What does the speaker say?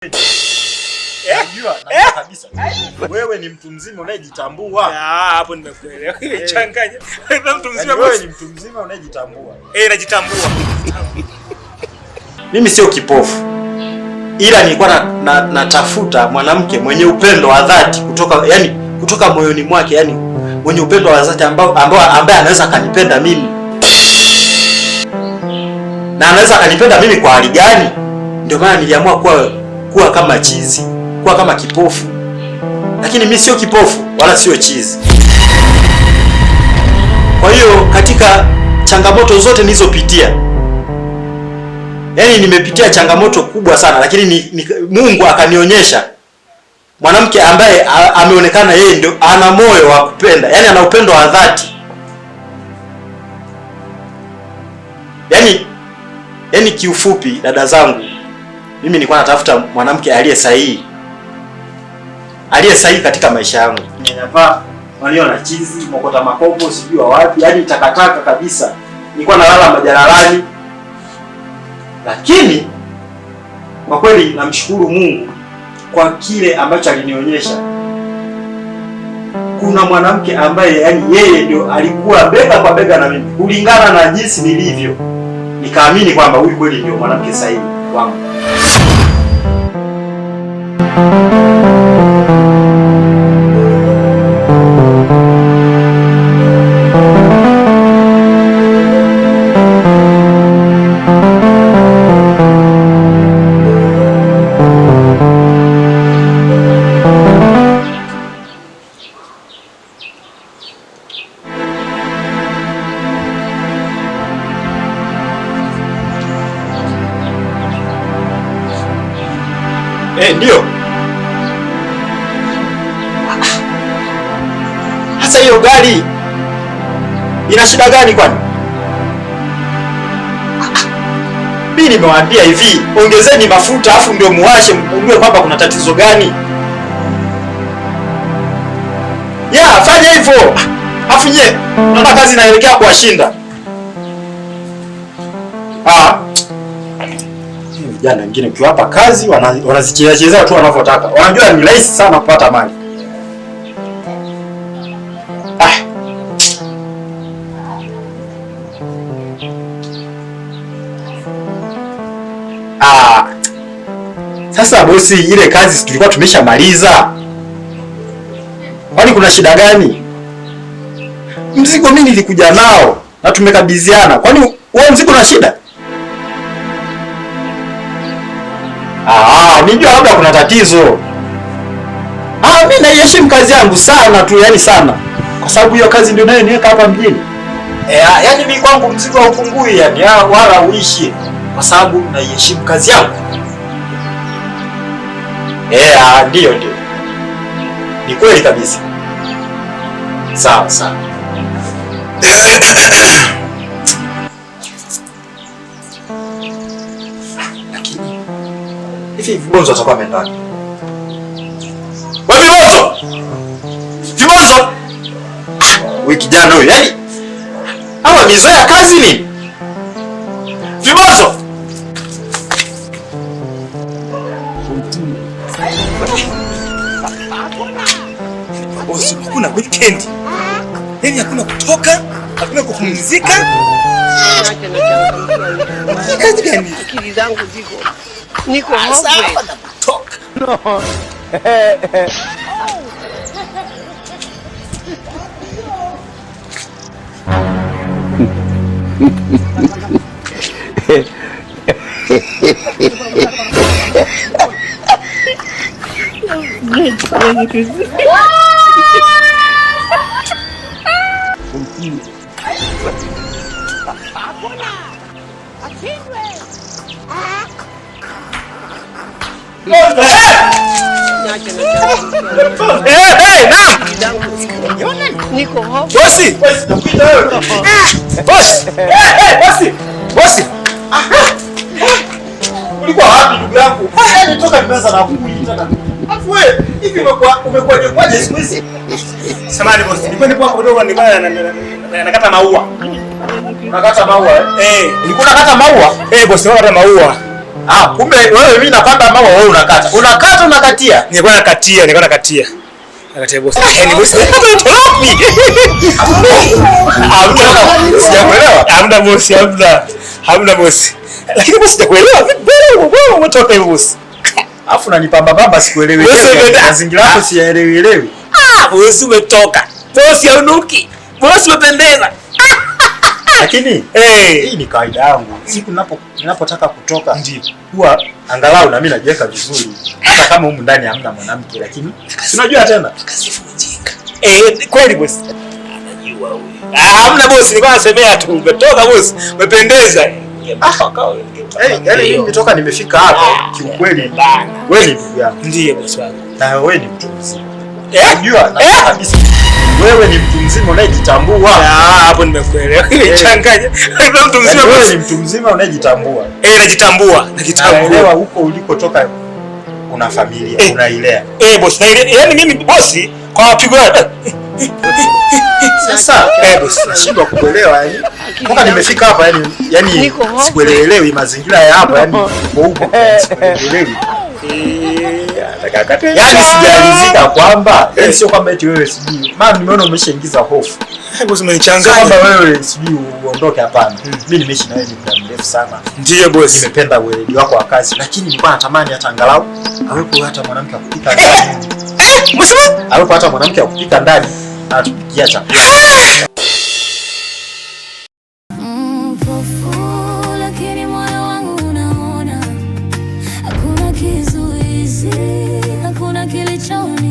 Unajua kabisa. Wewe ni mtu mzima unayejitambua. Hapo nimekuelewa. Changanya. Wewe mtu mzima, wewe ni mtu mzima unayejitambua. Najitambua. Mimi sio kipofu. Ila nilikuwa natafuta mwanamke mwenye upendo wa dhati kutoka moyoni mwake, mwenye upendo wa dhati ambaye anaweza kanipenda mimi. Na anaweza kanipenda mimi kwa hali gani? Ndio maana niliamua kuwa kama chizi, kuwa kama kipofu. Lakini mimi sio kipofu wala sio chizi. Kwa hiyo katika changamoto zote nilizopitia, nimepitia changamoto kubwa sana, lakini Mungu akanionyesha mwanamke ambaye ameonekana yeye ndio ana moyo wa kupenda, ana upendo wa dhati. Kiufupi dada zangu, mimi nilikuwa natafuta mwanamke aliye sahihi katika maisha yangu. Nyanyapaa, waliona chizi, mokota makopo, sijui wapi, takataka kabisa. Nilikuwa nalala majalalani. Lakini kwa kweli namshukuru Mungu kwa kile ambacho alinionyesha. Kuna mwanamke ambaye yeye ndio alikuwa bega kwa bega na mimi kulingana na jinsi nilivyo. Nikaamini kwamba huyu kweli ndio mwanamke sahihi wangu. Ndio. Sasa hiyo gari ina shida gani kwani? Mimi nimewaambia hivi, ongezeni mafuta afu ndio muwashe mgundue kwamba kuna tatizo gani. Fanya hivyo. Afu nye, unaona kazi inaelekea kuwashinda. Vijana wengine ukiwapa kazi wanazichezea tu wanavyotaka. Wanajua ni rahisi sana kupata mali. Sasa bosi, ile kazi tulikuwa tumeshamaliza. Kwani kuna shida gani? Mzigo mimi nilikuja nao na tumekabidhiana. Kwani wewe mzigo una shida? Nijua labda kuna tatizo. Mimi naiheshimu kazi yangu sana tu, sana. Kwa sababu hiyo kazi ndio nayo niweka hapa mjini. Mimi kwangu mzigo haupungui wala uishi. Kwa sababu naiheshimu kazi yangu. Ndio. Ni kweli kabisa. Sawa. Hivi Vibonzo atakuwa ameenda. Wewe Vibonzo! Wewe kijana huyu, hawa mizoea kazi ni? Vibonzo! Bosi, kuna weekend. Hakuna kutoka, hakuna kupumzika. Kazi gani? Akili zangu ziko. Niko hapa na kutoka. No. Niko hapa. Bosi, nakuita wewe. Bosi. Ulikuwa wapi ndugu yangu? Nitoka nimeanza na kukuita. Afu wewe, hivi umekuwa siku hizi? Samahani bosi, nilikuwa hapo kidogo nakata maua. Nakata maua? Ulikuwa nakata maua? Bosi, nakata maua. Kumbe wewe mimi napanda maua wewe unakata. Unakata unakatia. Nilikuwa nakatia. Nakatia bosi. Ni bosi. Sijakuelewa. Hamna bosi. Lakini bosi sijakuelewa. Wewe umetoka hivi bosi. Alafu unanipamba baba sikuelewi. Mazingira yako siyaelewi. Bosi umetoka. Bosi haunuki. Bosi umependeza. Lakini hii ni kawaida yangu. Siku ninapotaka kutoka ndio huwa angalau na mimi najiweka vizuri. Hata kama humu ndani hamna mwanamke lakini unajua tena kasifu mjinga. Kweli bosi. Anajua huyu. Hamna bosi, nilikuwa nasemea tu umetoka bosi. Umependeza. Yaani mimi nimetoka nimefika hapa kiukweli. Wewe ni ndugu yangu. Ndiye bosi wangu. Na wewe ni mtu mzima. Unajua kabisa. Wewe ni mtu mzima unayejitambua. Hapo nimekuelewa. Nimechanganya. Wewe mtu mzima. Wewe ni mtu mzima unayejitambua. Najitambua. Naelewa huko ulikotoka una familia, unailea. Bosi, yaani mimi bosi kwa mapigo sasa bosi nashindwa kukuelewa yani. Toka nimefika hapa yani sikuelewi mazingira ya hapa yani huko sikuelewi. Yaani sijalizika kwamba sio kwamba eti wewe sijui. Maana nimeona umeshaingiza hofu. Bosi umenichanganya. Kwamba wewe sijui uondoke hapana. Mimi nimeishi na wewe muda mrefu sana. Ndiyo bosi. Nimependa weledi wako wa kazi lakini nilikuwa natamani hata angalau awepo hata mwanamke akupika ndani. Awepo hata mwanamke akupika ndani atupikia chakula. Lakini moyo wangu unaona hakuna kizuizi, hakuna kilichoni